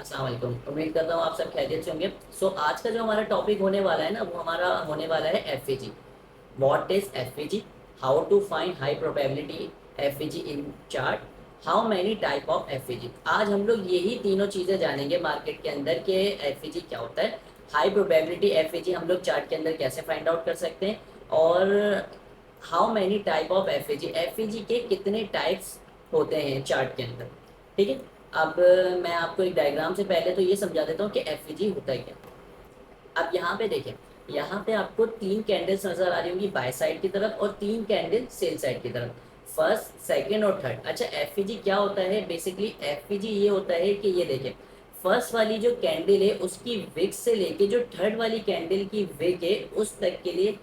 अस्सलाम वालेकुम। उम्मीद करता हूँ आप सब खैरियत से होंगे। आज का जो हमारा टॉपिक होने वाला है ना, वो हमारा होने वाला है FEG. What is FEG, how to find high probability FEG in chart, how many type of FEG. आज हम लोग यही तीनों चीज़ें जानेंगे मार्केट के अंदर के एफईजी क्या होता है, हाई प्रोबेबिलिटी एफईजी हम लोग चार्ट के अंदर कैसे फाइंड आउट कर सकते हैं, और how many type of FEG, FEG के कितने टाइप्स होते हैं चार्ट के अंदर। ठीक है। अब मैं आपको एक डायग्राम से पहले तो ये समझा देता हूँ कि एफईजी होता है क्या। अब यहाँ पे देखें, यहाँ पे आपको तीन कैंडल्स नजर आ रही होंगी बाय साइड की तरफ और तीन कैंडल सेल साइड की तरफ, फर्स्ट सेकंड और थर्ड। अच्छा, एफईजी क्या होता है? बेसिकली एफईजी ये होता है कि ये देखें, फर्स्ट वाली जो कैंडल है उसकी विक से लेके जो थर्ड वाली कैंडल की विक है उस तक के लिए,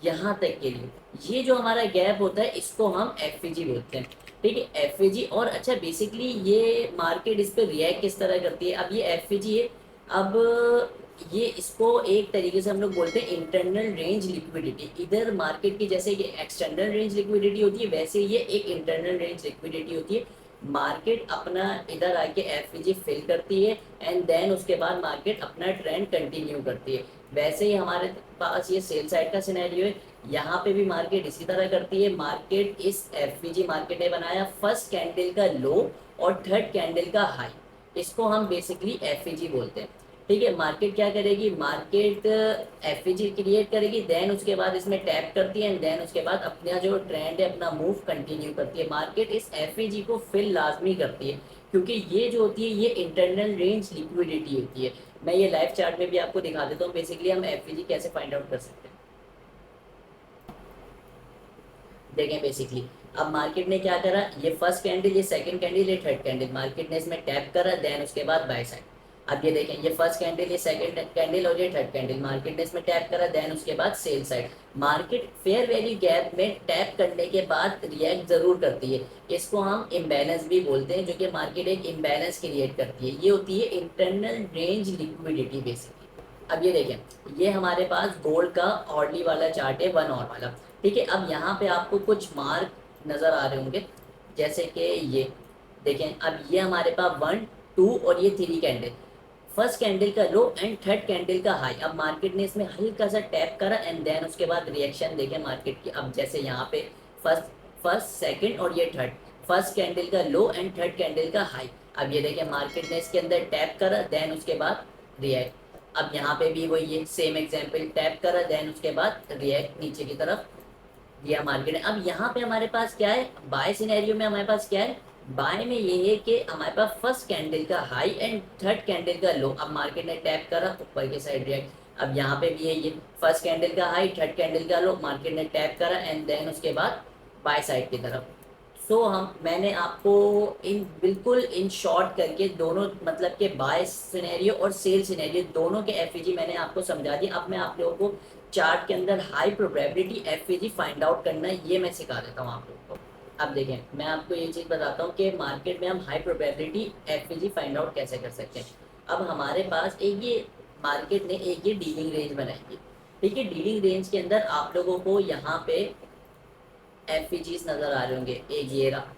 यहाँ तक के लिए ये जो हमारा गैप होता है इसको हम एफईजी बोलते हैं। ठीक है, एफईजी। और अच्छा, बेसिकली ये मार्केट इस पर रिएक्ट किस तरह करती है। अब ये एफईजी है। अब ये इसको एक तरीके से हम लोग बोलते हैं इंटरनल रेंज लिक्विडिटी। इधर मार्केट की जैसे कि एक्सटर्नल रेंज लिक्विडिटी होती है, वैसे ये एक इंटरनल रेंज लिक्विडिटी होती है। मार्केट अपना इधर आके एफईजी फिल करती है एंड देन उसके बाद मार्केट अपना ट्रेंड कंटिन्यू करती है। वैसे ही हमारे पास ये सेल साइड का सिनेरियो है, यहाँ पे भी मार्केट इसी तरह करती है। मार्केट इस एफईजी मार्केट ने बनाया फर्स्ट कैंडल का लो और थर्ड कैंडल का हाई, इसको हम बेसिकली एफईजी बोलते हैं। ठीक है, मार्केट क्या करेगी, मार्केट एफईजी क्रिएट करेगी, देन उसके बाद इसमें टैप करती है एंड देन उसके बाद अपना जो ट्रेंड है अपना मूव कंटिन्यू करती है। मार्केट इस एफईजी को फिल लाजमी करती है क्योंकि ये जो होती है ये इंटरनल रेंज लिक्विडिटी होती है। मैं ये लाइव चार्ट में भी आपको दिखा देता हूँ बेसिकली हम एफईजी कैसे फाइंड आउट कर सकते हैं। देखें बेसिकली, अब मार्केट ने क्या करा, ये फर्स्ट कैंडल, ये सेकंड कैंडल, ये थर्ड कैंडल, मार्केट ने इसमें टैप करा, देन उसके बाद बाय साइड। अब ये देखें, ये फर्स्ट कैंडल, ये सेकंड कैंडल और ये थर्ड कैंडल, मार्केट ने इसमें टैप करा, देन उसके बाद sell side. Market fair value gap में टैप करने के बाद रिएक्ट जरूर करती है, इसको हम इम्बैलेंस भी बोलते हैं, जो कि मार्केट एक इम्बैलेंस क्रिएट करती है। ये होती है इंटरनल रेंज लिक्विडिटी बेसिकली। अब ये देखें, ये हमारे पास गोल्ड का ऑर्डली वाला चार्ट है, वन और वाला। ठीक है, अब यहाँ पे आपको कुछ मार्क नज़र आ रहे होंगे, जैसे कि ये देखें, अब ये हमारे पास वन टू और ये थ्री कैंडल, फर्स्ट कैंडल का लो एंड थर्ड कैंडल का हाई। अब मार्केट ने इसमें हल्का सा टैप करा एंड देन उसके बाद रिएक्शन देखें मार्केट की। अब जैसे यहाँ पे फर्स्ट फर्स्ट सेकंड और ये थर्ड, फर्स्ट कैंडल का लो एंड थर्ड कैंडल का हाई। अब ये देखें, मार्केट ने इसके अंदर टैप करा, देन उसके बाद रिएक्ट। अब यहाँ पे भी वही है, सेम एग्जांपल, टैप करा देन उसके बाद रिएक्ट नीचे की तरफ दिया मार्केट ने। अब यहाँ पे हमारे पास क्या है, बाय सिनेरियो में हमारे पास क्या है, बाय में ये है कि हमारे पास फर्स्ट कैंडल का हाई एंड थर्ड कैंडल का लो। अब मार्केट ने टैप करा ऊपर की साइड रिएक्ट। अब यहाँ पे भी है ये फर्स्ट कैंडल का हाई थर्ड कैंडल का लो, मार्केट ने टैप करा एंड देन उसके बाद बाय साइड की तरफ। मैंने आपको इन बिल्कुल इन शॉर्ट करके दोनों, मतलब के बाय सिनेरियो और सेल सिनेरियो दोनों के एफईजी मैंने आपको समझा दिया। अब मैं आप लोगों को चार्ट के अंदर high probability FEG find out करना है, ये मैं सिखा देता हूँ आप लोगों को। अब देखें, मैं आपको ये चीज़ बताता हूँ कि मार्केट में हम high probability FEG find out कैसे कर सकते हैं। अब हमारे पास एक ये मार्केट ने एक ये डीलिंग रेंज बनाई है। ठीक है, डीलिंग रेंज के अंदर आप लोगों को यहाँ पे एफईजीज नज़र आ रहे होंगे, एक ये रहा,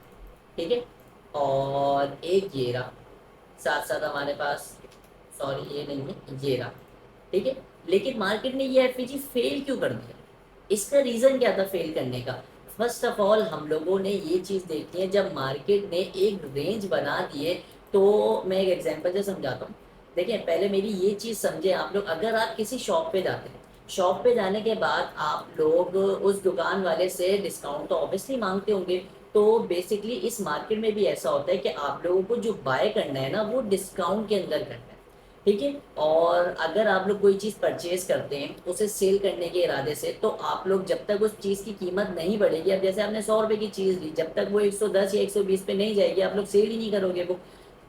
ठीक है, और एक ये रहा, साथ साथ हमारे पास, सॉरी ये नहीं है, ये रहा। ठीक है, लेकिन मार्केट ने ये एफईजी फेल क्यों कर दिया, इसका रीज़न क्या था फेल करने का। फर्स्ट ऑफ ऑल हम लोगों ने ये चीज़ देखी है, जब मार्केट ने एक रेंज बना दिए, तो मैं एक एग्जांपल से समझाता हूँ। देखिए, पहले मेरी ये चीज़ समझे आप लोग, अगर आप किसी शॉप पे जाते हैं, शॉप पे जाने के बाद आप लोग उस दुकान वाले से डिस्काउंट तो ऑब्वियसली मांगते होंगे। तो बेसिकली इस मार्केट में भी ऐसा होता है कि आप लोगों को जो बाय करना है ना, वो डिस्काउंट के अंदर करना है। ठीक है, और अगर आप लोग कोई चीज़ परचेज करते हैं उसे सेल करने के इरादे से, तो आप लोग जब तक उस चीज़ की कीमत नहीं बढ़ेगी, अब जैसे आपने 100 रुपये की चीज़ ली, जब तक वो 110 या 120 पे नहीं जाएगी आप लोग सेल ही नहीं करोगे वो।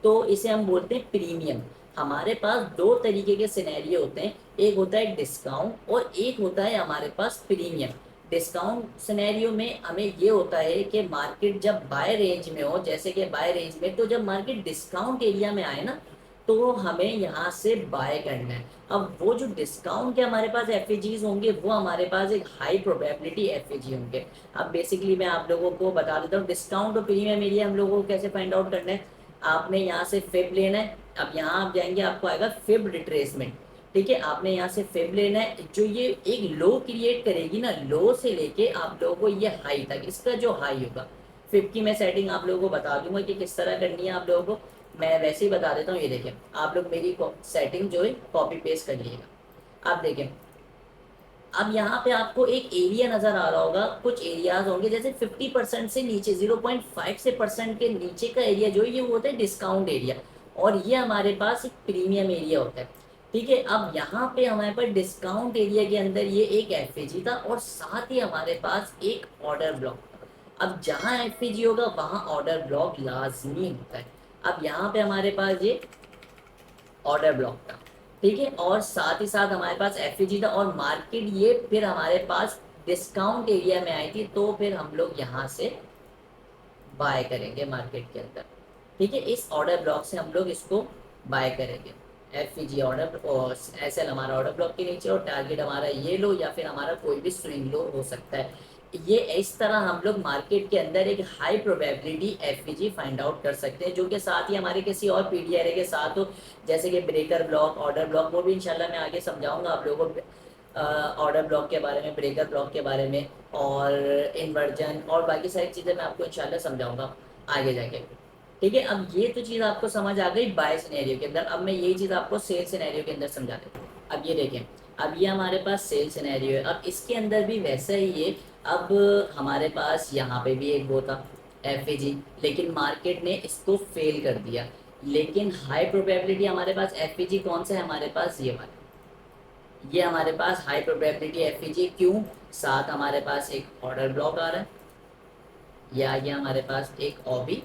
तो इसे हम बोलते हैं प्रीमियम। हमारे पास दो तरीके के सिनेरियो होते हैं, एक होता है डिस्काउंट और एक होता है हमारे पास प्रीमियम। डिस्काउंट सिनेरियो में हमें ये होता है कि मार्केट जब बाय रेंज में हो, जैसे कि बाय रेंज में, तो जब मार्केट डिस्काउंट एरिया में आए ना, तो हमें यहाँ से बाय करना है। अब वो जो डिस्काउंट के हमारे पास एफएजीज होंगे, वो हमारे पास एक हाई प्रोबेबिलिटी एफएजी होंगे। अब बेसिकली मैं आप लोगों को बता देता हूँ डिस्काउंट और प्रीमियम एरिया हम लोगों को कैसे फाइंड आउट करना है। आपने यहाँ से फिब लेना है, अब यहाँ आप जाएंगे, आपको आएगा फिब रिट्रेसमेंट। ठीक है, आपने यहाँ से फिब लेना है, जो ये एक लो क्रिएट करेगी ना, लो से लेके आप लोगों को ये हाई तक, इसका जो हाई होगा, फिब की मैं सेटिंग आप लोगों को बता दूंगा कि किस तरह करनी है आप लोगों को। मैं वैसे ही बता देता हूँ, ये देखें आप लोग मेरी सेटिंग जो है कॉपी पेस्ट कर लीजिएगा। आप देखें, अब यहाँ पे आपको एक एरिया नजर आ रहा होगा, कुछ एरियाज होंगे जैसे 50% से नीचे, 0.5 से परसेंट के नीचे का एरिया जो है ये होता है डिस्काउंट एरिया, और ये हमारे पास एक प्रीमियम एरिया होता है। ठीक है, अब यहाँ पे हमारे पास डिस्काउंट एरिया के अंदर ये एक एफएजी था, और साथ ही हमारे पास एक ऑर्डर ब्लॉक था। अब जहाँ एफएजी होगा वहाँ ऑर्डर ब्लॉक लाजमी होता है। अब यहाँ पे हमारे पास ये ऑर्डर ब्लॉक था। ठीक है, और साथ ही साथ हमारे पास एफईजी था, और मार्केट ये फिर हमारे पास डिस्काउंट एरिया में आई थी, तो फिर हम लोग यहाँ से बाय करेंगे मार्केट के अंदर। ठीक है, इस ऑर्डर ब्लॉक से हम लोग इसको बाय करेंगे। एफईजी ऑर्डर और एसएल हमारा ऑर्डर ब्लॉक के नीचे, और टारगेट हमारा ये लो या फिर हमारा कोई भी स्विंग लो हो सकता है। ये इस तरह हम लोग मार्केट के अंदर एक high probability FEG find out कर सकते हैं, जो कि साथ ही हमारे किसी और पीडीआरए के साथ हो, जैसे कि ब्रेकर ब्लॉक, ऑर्डर ब्लॉक, वो भी इंशाल्लाह मैं आगे समझाऊंगा आप लोगों को, ऑर्डर ब्लॉक के बारे में, ब्रेकर ब्लॉक के बारे में, और इन्वर्जन और बाकी सारी चीज़ें मैं आपको इंशाल्लाह समझाऊंगा आगे जाके। ठीक है, अब ये तो चीज़ आपको समझ आ गई बाय सिनेरियो के अंदर। अब मैं यही चीज़ आपको सेल सिनेरियो के अंदर समझा देता हूँ। अब ये देखें, अब ये हमारे पास सेल सिनेरियो है, अब इसके अंदर भी वैसा ही है। अब हमारे पास यहाँ पे भी एक वो था एफएजी, लेकिन मार्केट ने इसको फेल कर दिया। लेकिन हाई प्रोबेबिलिटी हमारे पास एफएजी कौन सा है, हमारे पास ये वाला, ये हमारे पास हाई प्रोबेबिलिटी एफईजी। क्यों? साथ हमारे पास एक ऑर्डर ब्लॉक आ रहा है, या ये हमारे पास एक ओबी।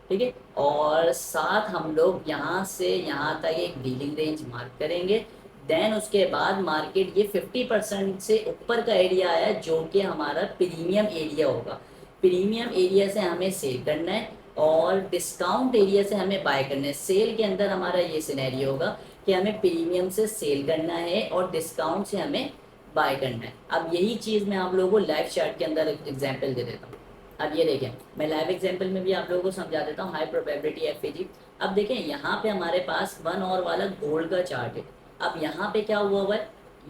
ठीक है, और साथ हम लोग यहाँ से यहाँ तक एक डीलिंग रेंज मार्क करेंगे। देन उसके बाद मार्केट ये 50% से ऊपर का एरिया आया, जो कि हमारा प्रीमियम एरिया होगा। प्रीमियम एरिया से हमें सेल करना है, और डिस्काउंट एरिया से हमें बाय करना है। सेल के अंदर हमारा ये सिनेरियो होगा कि हमें प्रीमियम से सेल करना है और डिस्काउंट से हमें बाय करना है। अब यही चीज़ मैं आप लोगों को लाइव चार्ट के अंदर एग्जाम्पल दे देता हूँ। अब ये देखें, मैं लाइव एग्जांपल में भी आप लोगों को समझा देता हूँ हाई प्रोबेबिलिटी एफईजी। अब देखें, यहाँ पे हमारे पास 1 आवर वाला गोल्ड का चार्ट है। अब यहाँ पे क्या हुआ है,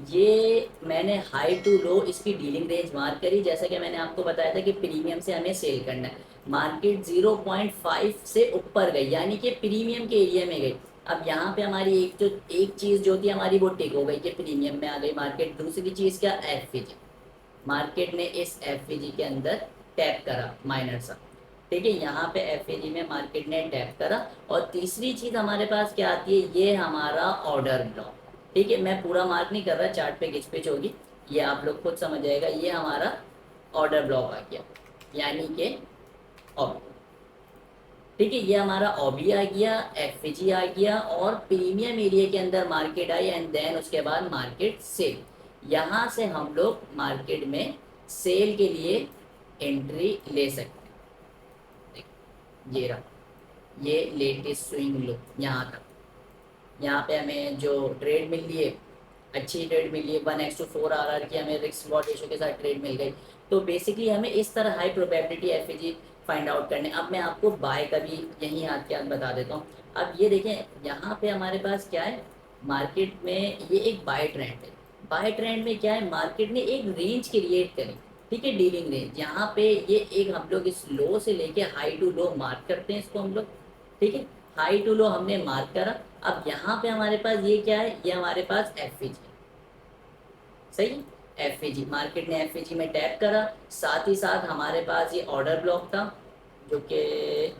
ये मैंने हाई टू लो इसकी डीलिंग रेंज मार्क करी, जैसा कि मैंने आपको बताया था कि प्रीमियम से हमें सेल करना है। मार्केट 0.5 से ऊपर गई, यानी कि प्रीमियम के एरिया में गई। अब यहाँ पे हमारी एक चीज़ जो थी हमारी वो टिक हो गई कि प्रीमियम में आ गई मार्केट। दूसरी चीज़ क्या, एफईजी, मार्केट ने इस एफईजी के अंदर टैप करा माइनर सा। ठीक है, यहाँ पे एफएजी में मार्केट ने टैप करा। और तीसरी चीज हमारे पास क्या आती है, ये हमारा ऑर्डर ब्लॉक। ठीक है, मैं पूरा मार्क नहीं कर रहा, चार्ट पे घिच पिच होगी, ये आप लोग खुद समझ जाएगा। ये हमारा ऑर्डर ब्लॉक आ गया, यानी कि ऑबी। ठीक है, ये हमारा ऑबी आ गया, एफएजी आ गया, और प्रीमियम एरिया के अंदर मार्केट आई, एंड देन उसके बाद मार्केट सेल। यहाँ से हम लोग मार्केट में सेल के लिए एंट्री ले सकते हैं। ये रहा, ये लेटेस्ट स्विंग लो यहाँ तक। यहाँ पे हमें जो ट्रेड मिल रही है, अच्छी ट्रेड मिली है, 1:4 की हमें रिस्क रिवॉर्ड रेशो के साथ ट्रेड मिल गई। तो बेसिकली हमें इस तरह high probability FEG find out करने। अब मैं आपको बाय का भी यहीं हाथ के हाथ बता देता हूँ। अब ये देखें, यहाँ पे हमारे पास क्या है, मार्केट में ये एक बाय ट्रेंड है। बाय ट्रेंड में क्या है, मार्केट ने एक रेंज क्रिएट करी। ठीक है, डीलिंग रेंज, यहाँ पे ये एक हम लोग इस लो से लेके हाई टू लो मार्क करते हैं इसको हम लोग। ठीक है, हाई टू लो हमने मार्क करा। अब यहाँ पे हमारे पास ये क्या है, ये हमारे पास एफईजी, सही। एफएजी, मार्केट ने एफएजी में टैप करा, साथ ही साथ हमारे पास ये ऑर्डर ब्लॉक था, जो कि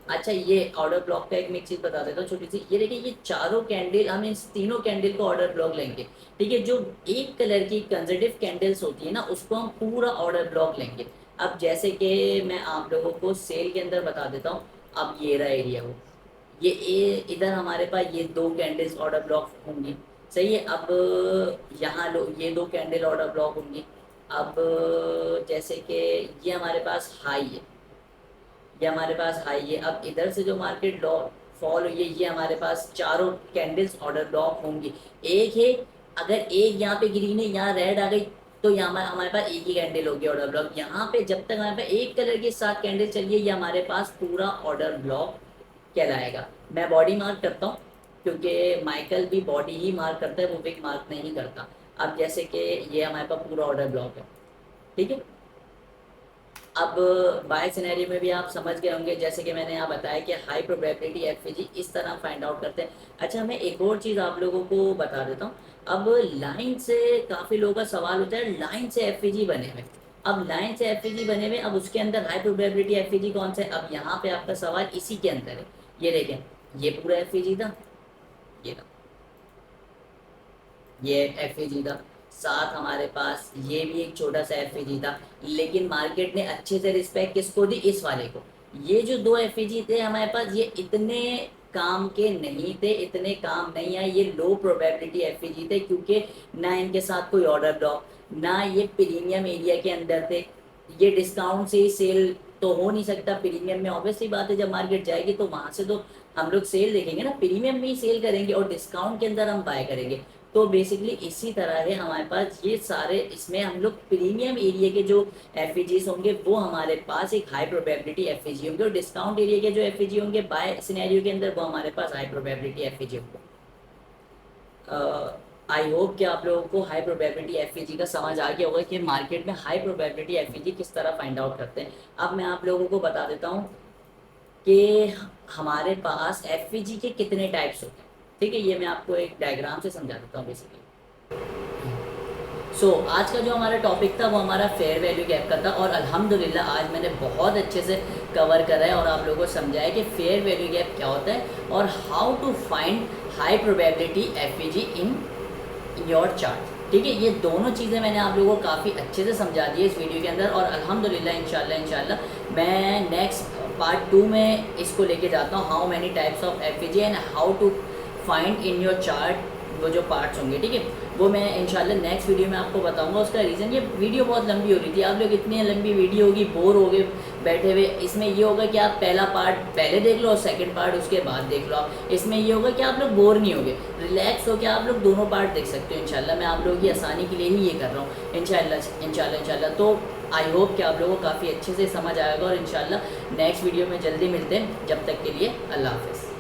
अच्छा, ये ऑर्डर ब्लॉक का एक मैं चीज़ बता देता हूँ छोटी सी। ये देखिए, ये चारों कैंडल, हम इन तीनों कैंडल को ऑर्डर ब्लॉक लेंगे। ठीक है, जो एक कलर की कंजर्वेटिव कैंडल्स होती है ना, उसको हम पूरा ऑर्डर ब्लॉक लेंगे। अब जैसे कि मैं आप लोगों को सेल के अंदर बता देता हूँ। अब ये रहा एरिया हो, ये इधर हमारे पास ये 2 कैंडल्स ऑर्डर ब्लॉक होंगी, सही है। अब यहाँ लो, ये 2 कैंडल ऑर्डर ब्लॉक होंगी। अब जैसे कि ये हमारे पास हाई है, ये हमारे पास हाई है। अब इधर से जो मार्केट लॉ फॉल हुई है, ये हमारे पास चारों कैंडल्स ऑर्डर ब्लॉक होंगी। एक है, अगर एक यहाँ पे ग्रीन है, यहाँ रेड आ गई, तो यहाँ हमारे पास एक ही कैंडल होगी ऑर्डर ब्लॉक। यहाँ पे जब तक हमारे पास एक कलर की 7 कैंडल चलिए, ये हमारे पास पूरा ऑर्डर ब्लॉक कहलाएगा। मैं बॉडी मार्क करता हूँ क्योंकि माइकल भी बॉडी ही मार्क करता है, वो विक मार्क नहीं करता। अब जैसे कि ये हमारे पास पूरा ऑर्डर ब्लॉक है, ठीक है। अब बाय सिनेरियो में भी आप समझ गए होंगे, जैसे कि मैंने यहाँ बताया कि हाई प्रोबेबिलिटी एफपीजी इस तरह फाइंड आउट करते हैं। अच्छा, मैं एक और चीज़ आप लोगों को बता देता हूँ। अब लाइन से काफ़ी लोगों का सवाल होता है, लाइन से एफपीजी बने हुए। अब लाइन से एफपीजी बने हुए, अब उसके अंदर हाई प्रोबेबिलिटी एफपीजी कौन सा है? अब यहाँ पे आपका सवाल इसी के अंदर है। ये देखें, ये पूरा एफपीजी था, ये था, ये एफपीजी था, साथ हमारे पास ये भी एक छोटा सा एफपीजी था। लेकिन मार्केट ने अच्छे से रिस्पेक्ट किसको दी? इस वाले को। ये जो दो एफपीजी थे हमारे पास, ये इतने काम के नहीं थे, इतने काम नहीं आए, ये लो प्रोबेबिलिटी एफपीजी थे, क्योंकि ना इनके साथ कोई ऑर्डर ब्लॉक, ना ये प्रीमियम एरिया के अंदर थे। ये डिस्काउंट से ही सेल तो हो नहीं सकता। प्रीमियम में ऑब्वियसली बात है, जब मार्केट जाएगी तो वहां से तो हम लोग सेल देखेंगे ना, प्रीमियम में ही सेल करेंगे और डिस्काउंट के अंदर हम बाय करेंगे। तो बेसिकली इसी तरह है हमारे पास ये सारे, इसमें हम लोग प्रीमियम एरिया के जो एफएजीज होंगे वो हमारे पास एक हाई प्रोबेबिलिटी एफएजी होंगे, और डिस्काउंट एरिया के जो एफएजी होंगे बाय सिनेरियो के अंदर, वो हमारे पास हाई प्रोबेबिलिटी एफएजी होंगे। आई होप कि आप लोगों को हाई प्रोबेबिलिटी एफएजी का समझ आ गया होगा कि मार्केट में हाई प्रोबेबिलिटी एफएजी किस तरह फाइंड आउट करते हैं। अब मैं आप लोगों को बता देता हूँ कि हमारे पास एफएजी के कितने टाइप्स होते हैं। ठीक है, ये मैं आपको एक डायग्राम से समझा देता हूँ बेसिकली। आज का जो हमारा टॉपिक था वो हमारा फेयर वैल्यू गैप का था, और अल्हम्दुलिल्लाह आज मैंने बहुत अच्छे से कवर करा है और आप लोगों को समझाया कि फेयर वैल्यू गैप क्या होता है और how to find high probability FPG in your chart. ठीक है, ये दोनों चीज़ें मैंने आप लोगों को काफ़ी अच्छे से समझा दी है इस वीडियो के अंदर, और अल्हम्दुलिल्लाह इंशाल्लाह मैं नेक्स्ट पार्ट 2 में इसको लेके जाता हूँ, how many types of FPG and how to find in your chart, वो जो पार्ट्स होंगे। ठीक है, वो मैं इंशाल्लाह नेक्स्ट वीडियो में आपको बताऊंगा। उसका रीज़न, ये वीडियो बहुत लंबी हो रही थी, आप लोग इतनी लंबी वीडियो होगी, बोर हो गए बैठे हुए। इसमें ये होगा कि आप पहला पार्ट पहले देख लो और सेकंड पार्ट उसके बाद देख लो आप। इसमें ये होगा कि आप लोग बोर नहीं होगे, रिलैक्स हो के आप लोग दोनों पार्ट देख सकते हो। इंशाल्लाह मैं आप लोगों की आसानी के लिए ही ये कर रहा हूँ, इंशाल्लाह। तो आई होप कि आप लोगों को काफ़ी अच्छे से समझ आएगा, और इंशाल्लाह नेक्स्ट वीडियो में जल्दी मिलते हैं। जब तक के लिए अल्लाह हाफ़िज़।